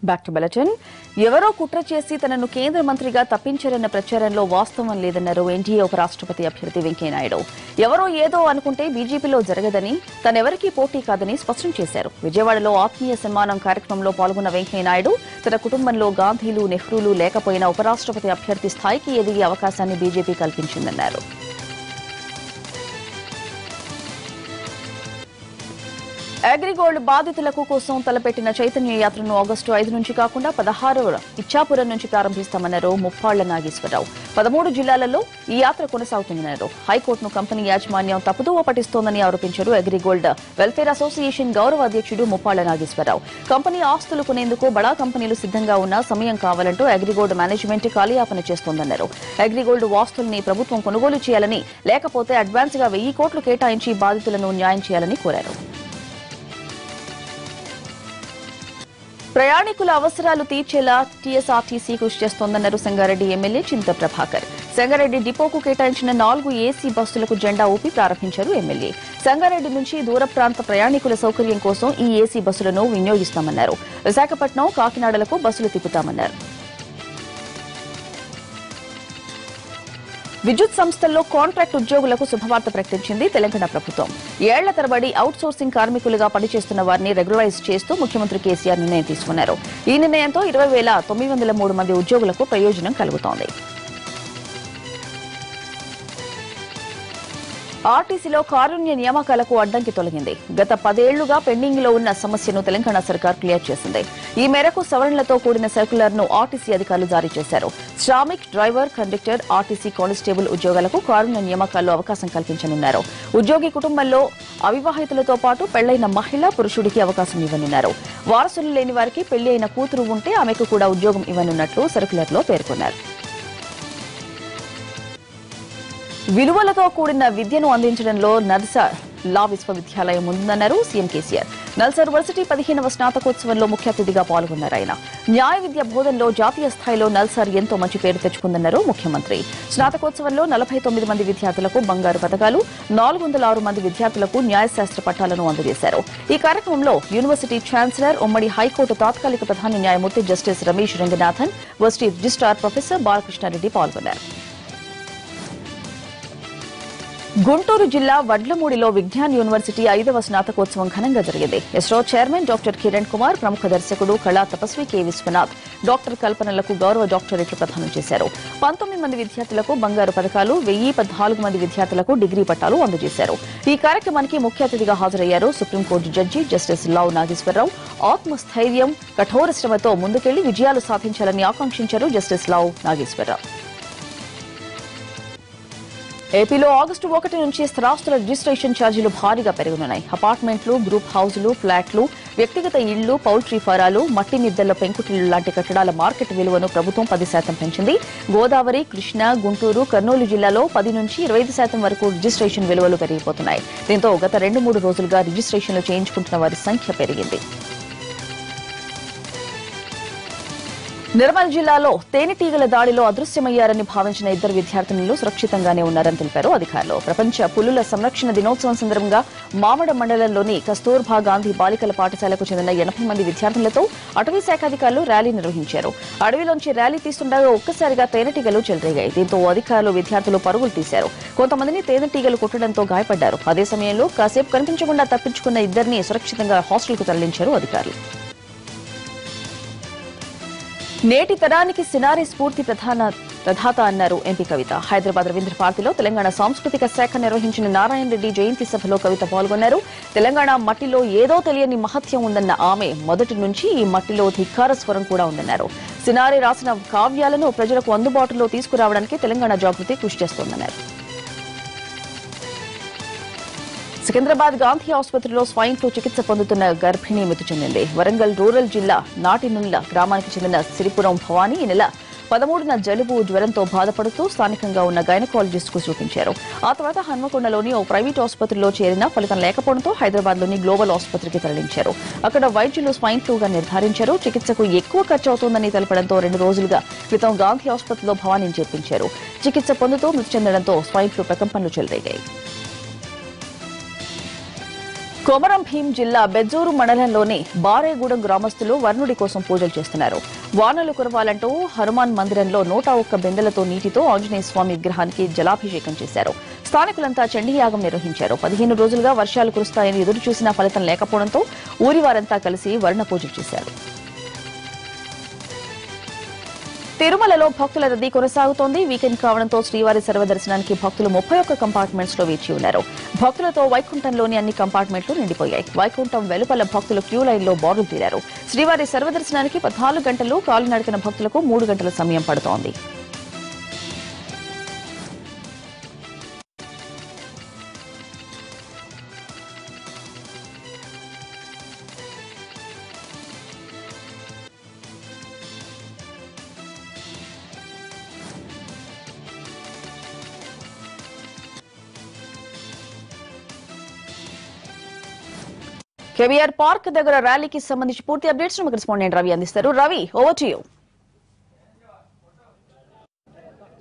Back to bulletin. ఎవరో కుట్ర చేసి తనను కేంద్ర మంత్రిగా తప్పించారన్న ప్రచారంలో వాస్తవం లేదన్నారు ఎన్డీఏ ఉపరాష్ట్రపతి అభ్యర్థి వెంకయ్యనాయుడు. ఎవరో ఏదో అనుకుంటే బీజేపీలో జరగదని, తనెవరికీ పోటీ కాదని స్పష్టం చేశారు. విజయవాడలో ఆత్మీయ సన్మానం కార్యక్రమంలో పాల్గొన్న వెంకయ్యనాయుడు తన కుటుంబంలో గాంధీలు, నెహ్రూలు లేకపోయినా ఉపరాష్ట్రపతి అభ్యర్థి స్థాయికి ఎదిగే అవకాశాన్ని బీజేపీ కల్పించిందన్నారు. అగ్రిగోల్డ్ బాధితులకు కోసం తలపెట్టిన చైతన్య యాత్రను ఆగస్టు 5 నుంచి కాకుండా 16 ఇచ్చాపురం నుంచి ప్రారంభిస్తామన్నారు ముప్పాళ్ల నాగేశ్వరరావు. 13 జిల్లాలలో ఈ యాత్ర కొనసాగుతుందన్నారు. హైకోర్టును కంపెనీ యాజమాన్యం తప్పుదోవ పట్టిస్తోందని ఆరోపించారు అగ్రిగోల్డ్ వెల్ఫేర్ అసోసియేషన్ గౌరవ అధ్యక్షుడు ముప్పాళ్ల నాగేశ్వరరావు. కంపెనీ ఆస్తులు కొనేందుకు బడా కంపెనీలు సిద్ధంగా ఉన్నా సమయం కావాలంటూ అగ్రిగోల్డ్ మేనేజ్మెంట్ కాలయాపన చేస్తోందన్నారు. అగ్రిగోల్డ్ ఆస్తుల్ని ప్రభుత్వం కొనుగోలు చేయాలని, లేకపోతే అడ్వాన్స్ గా 1000 కోట్లు కేటాయించి బాధితులను న్యాయం చేయాలని కోరారు. ప్రయాణికుల అవసరాలు తీర్చేలా టీఎస్ఆర్టీసీ కృషి చేస్తోందన్నారు సంగారెడ్డి ఎమ్మెల్యే చింత ప్రభాకర్. సంగారెడ్డి డిపోకు కేటాయించిన 4 ఏసీ బస్సులకు జెండా ఊపి ప్రారంభించారు ఎమ్మెల్యే. సంగారెడ్డి నుంచి దూర ప్రాంత ప్రయాణికుల సౌకర్యం కోసం ఈ ఏసీ బస్సులను వినియోగిస్తామన్నారు. విశాఖపట్నం, కాకినాడలకు బస్సులు తిప్పుతామన్నారు. విద్యుత్ సంస్థల్లో కాంట్రాక్ట్ ఉద్యోగులకు శుభవార్త ప్రకటించింది తెలంగాణ ప్రభుత్వం. ఏళ్ల తరబడి అవుట్ సోర్సింగ్ కార్మికులుగా పనిచేస్తున్న వారిని రెగ్యులరైజ్ చేస్తూ ముఖ్యమంత్రి కేసీఆర్ నిర్ణయం తీసుకున్నారు. ఈ నిర్ణయంతో 20,903 మంది ఉద్యోగులకు ప్రయోజనం కలుగుతోంది. ఆర్టీసీలో కారుణ్య నియామకాలకు అడ్డంకి తొలగింది. గత 10 ఏళ్లుగా పెండింగ్ లో ఉన్న సమస్యను తెలంగాణ సర్కార్ క్లియర్ చేసింది. ఈ మేరకు సవరణలతో కూడిన సర్క్యులర్ ను ఆర్టీసీ అధికారులు జారీ చేశారు. Shramik, driver, conductor, RTC constable ఉద్యోగాలకు కారుణ్య నియామకాల్లో అవకాశం కల్పించనున్నారు. ఉద్యోగి కుటుంబంలో అవివాహితులతో పాటు పెళ్లైన మహిళ, పురుషుడికి అవకాశం ఇవ్వనున్నారు. వారసులు లేని వారికి పెళ్లి అయిన కూతురు ఉంటే ఆమెకు కూడా ఉద్యోగం ఇవ్వనున్నట్లు సర్క్యులర్ లో పేర్కొన్నారు. విలువలతో కూడిన విద్యను అందించడంలో నల్సార్ లా విశ్వవిద్యాలయం ముందుందన్నారు సీఎం కేసీఆర్. నల్సార్ వర్సిటీ 15వ స్నాతకోత్సవంలో ముఖ్య అతిథిగా పాల్గొన్నారు ఆయన. న్యాయ విద్య బోధనలో జాతీయ స్థాయిలో నల్సార్ ఎంతో మంచి పేరు తెచ్చుకుందన్నారు ముఖ్యమంత్రి. స్నాతకోత్సవంలో 49 మంది విద్యార్థులకు బంగారు పతకాలు, 406 మంది విద్యార్థులకు న్యాయశాస్త్ర పట్టాలను అందజేశారు. ఈ కార్యక్రమంలో యూనివర్సిటీ ఛాన్సలర్, ఉమ్మడి హైకోర్టు తాత్కాలిక ప్రధాన న్యాయమూర్తి justice Ramesh Ranganathan, varsity registrar professor Balakrishna Reddy పాల్గొన్నారు. గుంటూరు జిల్లా వడ్లమూడిలో విజ్ఞాన్ యూనివర్సిటీ 5వ స్నాతకోత్సవం ఘనంగా జరిగింది. ఇస్రో చైర్మన్ డాక్టర్ కిరణ్ కుమార్, ప్రముఖ దర్శకుడు, కళా తపస్వి కె విశ్వనాథ్, డాక్టర్ కల్పనలకు గౌరవ డాక్టరేట్లు ప్రదానం చేశారు. 19 మంది విద్యార్థులకు బంగారు పథకాలు, 1014 మంది విద్యార్థులకు డిగ్రీ పట్టాలు అందజేశారు. ఈ కార్యక్రమానికి ముఖ్య అతిథిగా హాజరయ్యారు సుప్రీంకోర్టు జడ్జి జస్టిస్ లావు నాగేశ్వరరావు. ఆత్మస్థైర్యం, కఠోర శ్రమతో ముందుకెళ్లి విజయాలు సాధించాలని ఆకాంక్షించారు జస్టిస్ లావు నాగేశ్వరరావు. ఏపీలో ఆగస్టు 1 నుంచి స్థిరాస్తుల రిజిస్ట్రేషన్ ఛార్జీలు భారీగా పెరగనున్నాయి. అపార్ట్మెంట్లు, గ్రూప్ హౌజులు, ఫ్లాట్లు, వ్యక్తిగత ఇళ్లు, పౌల్ట్రీ ఫారాలు, మట్టి మిద్దెల పెంకుటిళ్లు లాంటి కట్టడాల మార్కెట్ విలువను ప్రభుత్వం 10% పెంచింది. గోదావరి, కృష్ణా, గుంటూరు, కర్నూలు జిల్లాలో 10 నుంచి 25% వరకు రిజిస్ట్రేషన్ విలువలు పెరిగిపోతున్నాయి. దీంతో గత 2-3 రోజులుగా రిజిస్ట్రేషన్లు చేయించుకుంటున్న వారి సంఖ్య పెరిగింది. నిర్మల్ జిల్లాలో తేనెటీగల దాడిలో అదృశ్యమయ్యారని భావించిన 2 విద్యార్థినులు సురక్షితంగానే ఉన్నారని తెలిపారు అధికారులు. ప్రపంచ పులుల సంరక్షణ దినోత్సవం సందర్భంగా మామడ మండలంలోని కస్తూర్బా గాంధీ బాలికల పాఠశాలకు చెందిన 80 మంది విద్యార్థులతో అటవీ శాఖ అధికారులు ర్యాలీ నిర్వహించారు. అడవిలోంచి ర్యాలీ తీస్తుండగా ఒక్కసారిగా తేనెటీగలు చెలరేగాయి. దీంతో అధికారులు, విద్యార్థులు పరుగులు తీశారు. కొంతమందిని తేనెటీగలు కుట్టడంతో గాయపడ్డారు. అదే సమయంలో కాసేపు కనిపించకుండా తప్పించుకున్న 2ని సురక్షితంగా హాస్టల్కు తరలించారు అధికారులు. నేటి తరానికి సినారి స్ఫూర్తి ప్రదాత అన్నారు ఎంపీ కవిత. హైదరాబాద్ రవీంద్ర భారతిలో తెలంగాణ సాంస్కృతిక శాఖ నిర్వహించిన నారాయణ రెడ్డి జయంతి సభలో కవిత పాల్గొన్నారు. తెలంగాణ మట్టిలో ఏదో తెలియని మహత్యం ఉందన్న ఆమె మొదటి నుంచి ఈ మట్టిలో ధిక్కార స్వరం కూడా ఉందన్నారు. సినారి రాసిన కావ్యాలను ప్రజలకు అందుబాటులో తీసుకురావడానికి తెలంగాణ జాగృతి కృషి చేస్తోందన్నారు. సికింద్రాబాద్ గాంధీ ఆసుపత్రిలో స్వైన్ ఫ్లూ చికిత్స పొందుతున్న గర్భిణి మృతి చెందింది. వరంగల్ రూరల్ జిల్లా నాటినుల్ల గ్రామానికి చెందిన సిరిపురం భవానీ ఈ నెల 13న జలుబు, జ్వరంతో బాధపడుతూ స్థానికంగా ఉన్న గైనకాలజిస్ట్ కు చూపించారు. ఆ తర్వాత హన్మకొండలోని ఓ ప్రైవేట్ ఆసుపత్రిలో చేరిన ఫలితం లేకపోవడంతో హైదరాబాద్లోని గ్లోబల్ ఆసుపత్రికి తరలించారు. అక్కడ వైద్యులు స్వైన్ ఫ్లూగా నిర్ధారించారు. చికిత్సకు ఎక్కువ ఖర్చు అవుతోందని తెలపడంతో 2 రోజులుగా క్రితం గాంధీ ఆసుపత్రిలో భవానీని చేర్పించారు. చికిత్స పొందుతూ మృతి చెందడంతో స్వైన్ ఫ్లూ ప్రకంపనలు చెలరేగాయి. కొమరం భీం జిల్లా బెజ్జూరు మండలంలోని బారేగూడెం గ్రామస్తులు వర్ణుడి కోసం పూజలు చేస్తున్నారు. వానలు కురవాలంటూ హనుమాన్ మందిరంలో 101 బిందెలతో నీటితో ఆంజనేయ స్వామి విగ్రహానికి జలాభిషేకం చేశారు. స్థానికులంతా చండీయాగం నిర్వహించారు. 15 రోజులుగా వర్షాలు కురుస్తాయని ఎదురు చూసిన ఫలితం లేకపోవడంతో ఊరివారంతా కలిసి వర్ణ పూజలు చేశారు. తిరుమలలో భక్తుల రద్దీ కొనసాగుతోంది. వీకెండ్ కావడంతో శ్రీవారి సర్వదర్శనానికి భక్తులు 31 కంపార్ట్మెంట్స్ లో వేచి ఉన్నారు. భక్తులతో వైకుంఠంలోని అన్ని కంపార్ట్మెంట్లు నిండిపోయాయి. వైకుంఠం వెలుపల భక్తులు క్యూ లైన్ లో బారులు తీరారు. శ్రీవారి సర్వదర్శనానికి 14 గంటలు, కాలినడకన భక్తులకు 3 గంటల సమయం పడుతోంది. కేబీఆర్ పార్క్ దగ్గర ర్యాలీకి సంబంధించి పూర్తి అప్డేట్స్ కరెస్పాండెంట్ రవి అందిస్తారు. Ravi, over to you.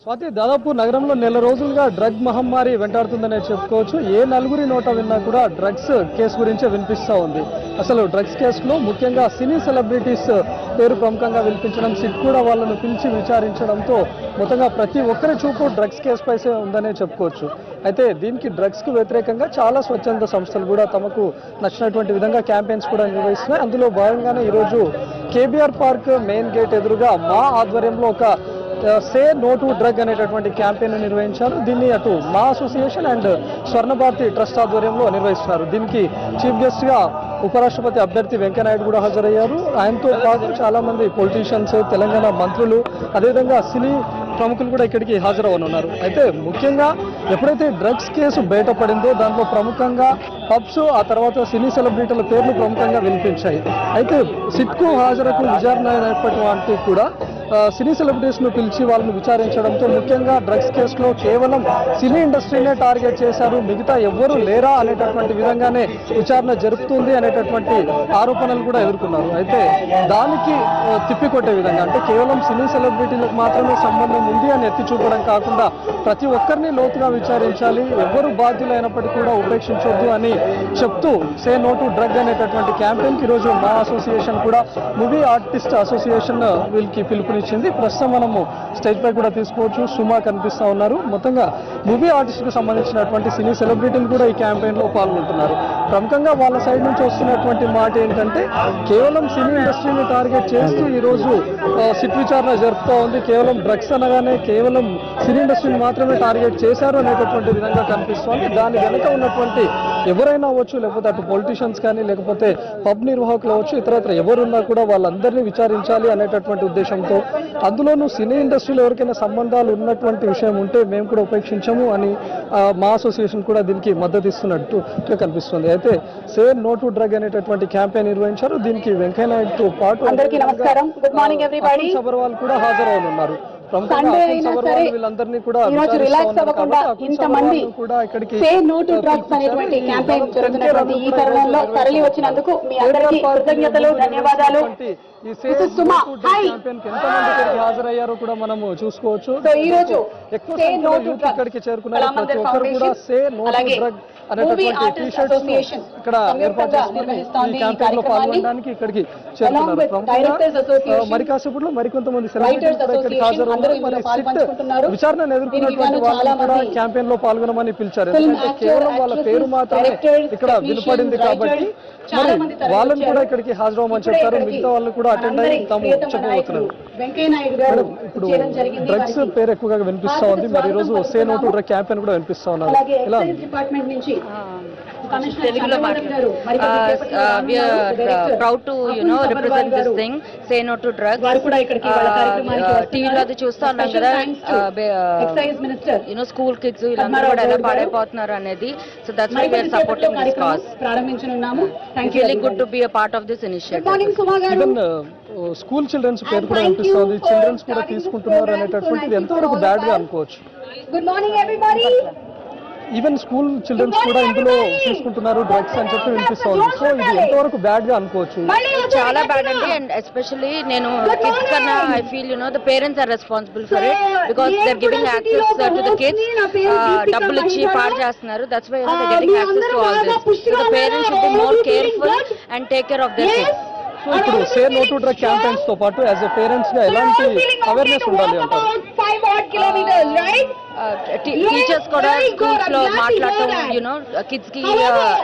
Swathi, దాదాపు నగరంలో నెల రోజులుగా డ్రగ్ మహమ్మారి వెంటాడుతుందనే చెప్పుకోవచ్చు. ఏ నలుగురి నోట విన్నా కూడా డ్రగ్స్ కేసు గురించే వినిపిస్తూ ఉంది. అసలు డ్రగ్స్ కేసులో ముఖ్యంగా సినీ సెలబ్రిటీస్ పేరు ప్రముఖంగా వినిపించడం, సిట్ కూడా వాళ్ళను పిలిచి విచారించడంతో మొత్తంగా ప్రతి ఒక్కరి చూపు డ్రగ్స్ కేసు పైసే ఉందనే చెప్పుకోవచ్చు. అయితే దీనికి డ్రగ్స్ కు వ్యతిరేకంగా చాలా స్వచ్ఛంద సంస్థలు కూడా తమకు నచ్చినటువంటి విధంగా క్యాంపెయిన్స్ కూడా నిర్వహిస్తున్నాయి. అందులో భాగంగానే ఈరోజు కేబీఆర్ పార్క్ మెయిన్ గేట్ ఎదురుగా మా ఆధ్వర్యంలో ఒక సే నో టు డ్రగ్ అనేటటువంటి క్యాంపెయిన్ నిర్వహించారు. దీన్ని అటు మా అసోసియేషన్ అండ్ స్వర్ణభారతి ట్రస్ట్ ఆధ్వర్యంలో నిర్వహిస్తున్నారు. దీనికి చీఫ్ గెస్ట్ గా ఉపరాష్ట్రపతి అభ్యర్థి వెంకయ్యనాయుడు కూడా హాజరయ్యారు. ఆయనతో పాటు చాలా మంది పొలిటీషియన్స్, తెలంగాణ మంత్రులు, అదేవిధంగా సినీ ప్రముఖులు కూడా ఇక్కడికి హాజరవనున్నారు. అయితే ముఖ్యంగా ఎప్పుడైతే డ్రగ్స్ కేసు బయటపడిందో దాంట్లో ప్రముఖంగా పబ్స్, ఆ తర్వాత సినీ సెలబ్రిటీల పేర్లు ప్రముఖంగా వినిపించాయి. అయితే సిట్కు హాజరుకు విచారణ అయినప్పటి కూడా సినీ సెలబ్రిటీస్ ను పిలిచి వాళ్ళని విచారించడంతో ముఖ్యంగా డ్రగ్స్ కేసులో కేవలం సినీ ఇండస్ట్రీనే టార్గెట్ చేశారు, మిగతా ఎవ్వరూ లేరా అనేటటువంటి విధంగానే విచారణ జరుపుతుంది అనేటటువంటి ఆరోపణలు కూడా ఎదుర్కొన్నారు. అయితే దానికి తిప్పికొట్టే విధంగా, అంటే కేవలం సినీ సెలబ్రిటీలకు మాత్రమే సంబంధం ఉంది అని ఎత్తి చూపడం కాకుండా ప్రతి ఒక్కరిని లోతుగా విచారించాలి, ఎవ్వరు బాధ్యులైనప్పటికీ కూడా ఉపేక్షించొద్దు అని చెప్తూ సే నో టు డ్రగ్ అనేటటువంటి క్యాంపెయిన్ కి ఈరోజు మా అసోసియేషన్ కూడా మూవీ ఆర్టిస్ట్ అసోసియేషన్ వీళ్ళకి పిలుపునిచ్చింది. ప్రస్తుతం మనము స్టేజ్ పై కూడా తీసుకోవచ్చు, సుమా కనిపిస్తా ఉన్నారు. మొత్తంగా మూవీ ఆర్టిస్ట్ కు సంబంధించినటువంటి సినీ సెలబ్రిటీలు కూడా ఈ క్యాంపెయిన్ లో పాల్గొంటున్నారు. ప్రముఖంగా వాళ్ళ సైడ్ నుంచి వస్తున్నటువంటి మాట ఏంటంటే కేవలం సినీ ఇండస్ట్రీని టార్గెట్ చేస్తూ ఈ రోజు సిట్ విచారణ జరుపుతూ ఉంది. కేవలం డ్రగ్స్ అనగానే కేవలం సినీ ఇండస్ట్రీని మాత్రమే టార్గెట్ చేశారు అనేటటువంటి విధంగా కనిపిస్తోంది. దాని వెనుక ఉన్నటువంటి ఎవరైనా అవ్వచ్చు, లేకపోతే అటు పొలిటీషియన్స్ కానీ, లేకపోతే పబ్ నిర్వాహకులు అవ్వచ్చు, ఇతరత్ర ఎవరున్నా కూడా వాళ్ళందరినీ విచారించాలి అనేటటువంటి ఉద్దేశంతో, అందులోనూ సినీ ఇండస్ట్రీలో ఎవరికైనా సంబంధాలు ఉన్నటువంటి విషయం ఉంటే మేము కూడా ఉపేక్షించము అని మా అసోసియేషన్ కూడా దీనికి మద్దతు ఇస్తున్నట్టు కనిపిస్తుంది. అయితే సే నో టు డ్రగ్ అనేటటువంటి క్యాంపెయిన్ నిర్వహించారు. దీనికి వెంకయ్యనాయుడుతో పాటు సబర్వాల్ కూడా హాజరవుతున్నారు. వీళ్ళందరినీ కూడా వచ్చినందుకు మీ అందరికీ కృతజ్ఞతలు, ధన్యవాదాలు. హాజరయ్యారో కూడా మనము చూసుకోవచ్చు. ఎక్కువ సంఖ్యలో యూత్ ఇక్కడికి చేరుకున్నారు. ప్రతి ఒక్కరు కూడా సే నో టు డ్రగ్ అనేటటువంటి టీ షర్ట్స్ ఇక్కడ ఏర్పాటు చేసుకుని ఈ క్యాంపెయిన్ లో పాల్గొనడానికి ఇక్కడికి చేరుకున్నారు. మరి కాసేపట్లో మరికొంతమంది సెలబ్రిటీలు కూడా ఇక్కడికి హాజరవుతున్నారు. మరి సిట్ విచారణను ఎదుర్కొన్నటువంటి వాళ్ళని కూడా క్యాంపెయిన్ లో పాల్గొనమని పిలిచారు. ఎందుకంటే కేవలం వాళ్ళ పేరు మాత్రమే ఇక్కడ వినపడింది కాబట్టి మరి వాళ్ళని కూడా ఇక్కడికి హాజరవ్వమని చెప్పారు. మిగతా వాళ్ళు కూడా అటెండ్ అయ్యి తాము చెప్పబోతున్నారు. ఇప్పుడు డ్రగ్స్ పేరు ఎక్కువగా వినిపిస్తా ఉంది. మరి ఈ రోజు say no to drug campaign కూడా వినిపిస్తా ఉన్నారు. ఇలా తెలుగులో proud to represent this thing say no to drugs. టీవీలో అది చూస్తా ఉన్నాం కదా, స్కూల్ కిడ్స్ వీళ్ళందరూ కూడా ఎలా పాడైపోతున్నారు అనేది. So that's why we are supporting this cause. It's really good to be a part of this initiative. School childrens పేరు కూడా వినిపిస్తుంది, చిల్డ్రన్స్ కూడా తీసుకుంటున్నారు అనేటటువంటిది ఎంతవరకు బ్యాడ్ గా అనుకోవచ్చు? Good morning everybody. Even school childrens కూడా ఇందులో తీసుకుంటున్నారు డ్రగ్స్ అని చెప్పి వినిపిస్తుంది. సో ఇది ఎంతవరకు బ్యాడ్ గా అనుకోవచ్చు? చాలా బ్యాడ్ అండి. అండ్ ఎస్పెషల్లీ నేను కిడ్స్ కన్నా I feel the parents are responsible for it because they are giving access to the kids. డబ్బులు ఇచ్చి పాడు చేస్తున్నారు. That's why they are getting access to all this. The parents should be and take care of their kids. So ఇప్పుడు say no to drug campaigns తో పాటు as a parents గా ఎలాంటి awareness ఉండాలి అంటారు? టీచర్స్ కూడా స్కూల్స్ లో మాట్లాడటం, కిడ్స్ కి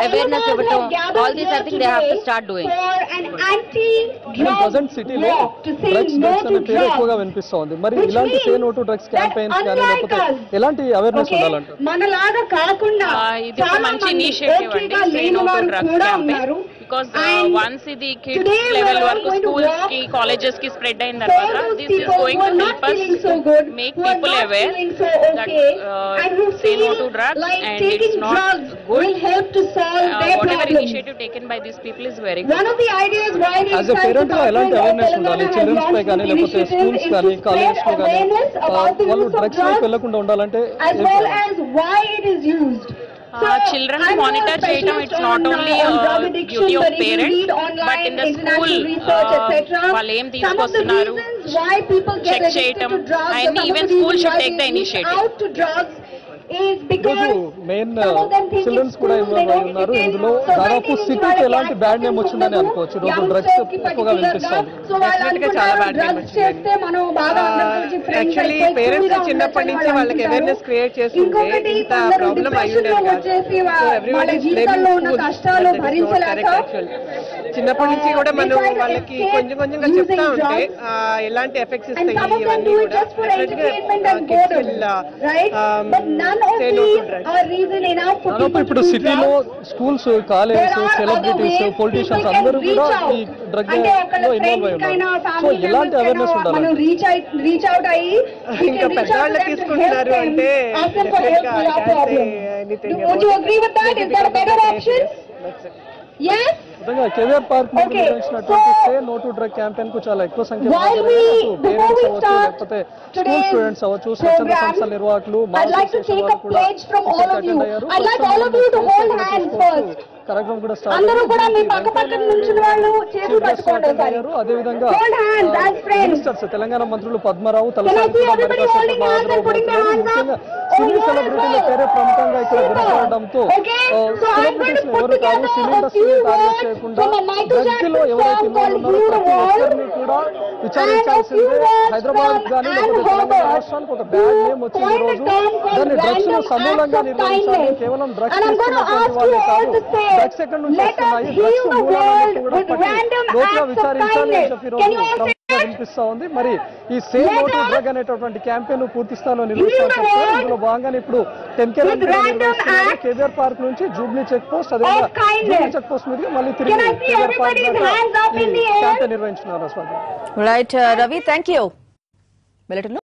అవేర్నెస్ ఇవ్వటం, all these I think they have to start doing. Present సిటీలో డ్రగ్స్ అనే పేరు ఎక్కువగా వినిపిస్తోంది. మరి ఇలాంటి say no to drugs campaigns కానీ లేకపోతే ఎలాంటి అవేర్నెస్ ఉండాలంటారు? మనలాగా కాకుండా ఇది ఒక మంచి ఇనిషియేటివ్ అండి, సే no to drugs campaign. Because once ఇది కిడ్స్ లెవెల్ వరకు స్కూల్స్ కి కాలేజెస్ కి స్ప్రెడ్ అయిన తర్వాత this is going to help us make people aware that say no to drugs and it's not good. Whatever initiative taken by these people is very good. As a parent గా ఎలాంటి awareness ఉండాలి children's పై కానీ లేకపోతే schools కానీ colleges లో కానీ వాళ్ళు drugs లోకి వెళ్లకుండా ఉండాలంటే Children monitor చేయడం, it's not only duty of parents but in the school వాళ్ళు ఏం తీసుకొస్తున్నారు చెక్ చేయడం, and even school should take the initiative. ఈరోజు మెయిన్ చిల్డ్రన్స్ కూడా ఇన్వాల్వ్ అయి ఉన్నారు. ఇందులో దాదాపు సిటీకి ఎలాంటి బ్యాడ్ నేమ్ వచ్చిందని అనుకోవచ్చు. ఈరోజు డ్రగ్స్ ఎక్కువగా వినిపిస్తుంది. చాలా బ్యాడ్ నేమ్ వచ్చింది. యాక్చువల్లీ పేరెంట్స్ చిన్నప్పటి నుంచి వాళ్ళకి అవేర్నెస్ క్రియేట్ చేస్తుంటే ఇంత ప్రాబ్లం అయ్యుండేది కాదు. So everyone is blaming school. చిన్నప్పటి నుంచి కూడా మనం వాళ్ళకి కొంచెం కొంచెంగా చెప్తా ఉంటే ఎలాంటి ఎఫెక్ట్స్ ఇస్తాయి ఇవన్నీ కూడా ఇప్పుడు సిటీలో స్కూల్స్, కాలేజెస్, సెలబ్రిటీస్, పొలిటీషియన్స్ అందరూ కూడా ఈ డ్రగ్ లో ఇన్వాల్వ్ అయి ఉన్నారు. సో ఎలాంటి అవేర్నెస్ ఉండాలి? ఇంకా పెద్దవాళ్ళు తీసుకుంటున్నారు అంటే నిజంగా కేవీఆర్ పార్క్ నిర్వహించినటువంటి say no to drug campaign కు చాలా ఎక్కువ సంఖ్యలో పేరెంట్స్ అవ్వచ్చు, లేకపోతే స్కూల్ స్టూడెంట్స్ అవ్వచ్చు, స్వచ్ఛంద సంస్థల నిర్వాహకులు, కార్యక్రమం కూడా స్టార్ట్ అయ్యారు. అదేవిధంగా మినిస్టర్స్ తెలంగాణ మంత్రులు పద్మరావు, తలసాని, ముఖ్యంగా సినీ సెలబ్రిటీల పేరే ప్రముఖంగా ఇక్కడ వినపడడంతో సెలబ్రిటీస్ ఎవరు కాదు, సినీ ఇండస్ట్రీని టార్గెట్ చేయకుండా డ్రగ్స్ లో ఎవరైతే ఇన్వాల్వ్ ఉన్నారో ప్రతి ఒక్కరిని కూడా విచారించాల్సిందే. హైదరాబాద్ కానీ లేకపోతే తెలంగాణ రాష్ట్రానికి ఒక బ్యాడ్ నేమ్ వచ్చింది. ఈ రోజు దాన్ని డ్రగ్స్ ను సమూలంగా నిర్వహించాలి. కేవలం డ్రగ్స్ తీసుకున్నటువంటి వాళ్ళే కాదు, డ్రగ్స్ ఎక్కడి నుంచి వస్తున్నాయి, డ్రగ్స్ మూలాలను కూడా లోతుగా విచారించాలి అని చెప్పి ఈరోజు వినిపిస్తా ఉంది. మరి ఈ సే నో టు డ్రగ్ అనేటటువంటి క్యాంపెయిన్ పూర్తి స్థాయిలో నిర్వహించాల్సి వస్తుంది. ఇందులో భాగంగా ఇప్పుడు 10K నిర్వహిస్తున్నారు. కేవీఆర్ పార్క్ నుంచి జూబ్లీ చెక్ పోస్ట్, అదేవిధంగా జూబ్లీ చెక్ పోస్ట్ మీద మళ్ళీ తిరిగి కేవీఆర్ పార్క్ క్యాంపెయిన్ నిర్వహించున్నారు. Right Ravi, thank you.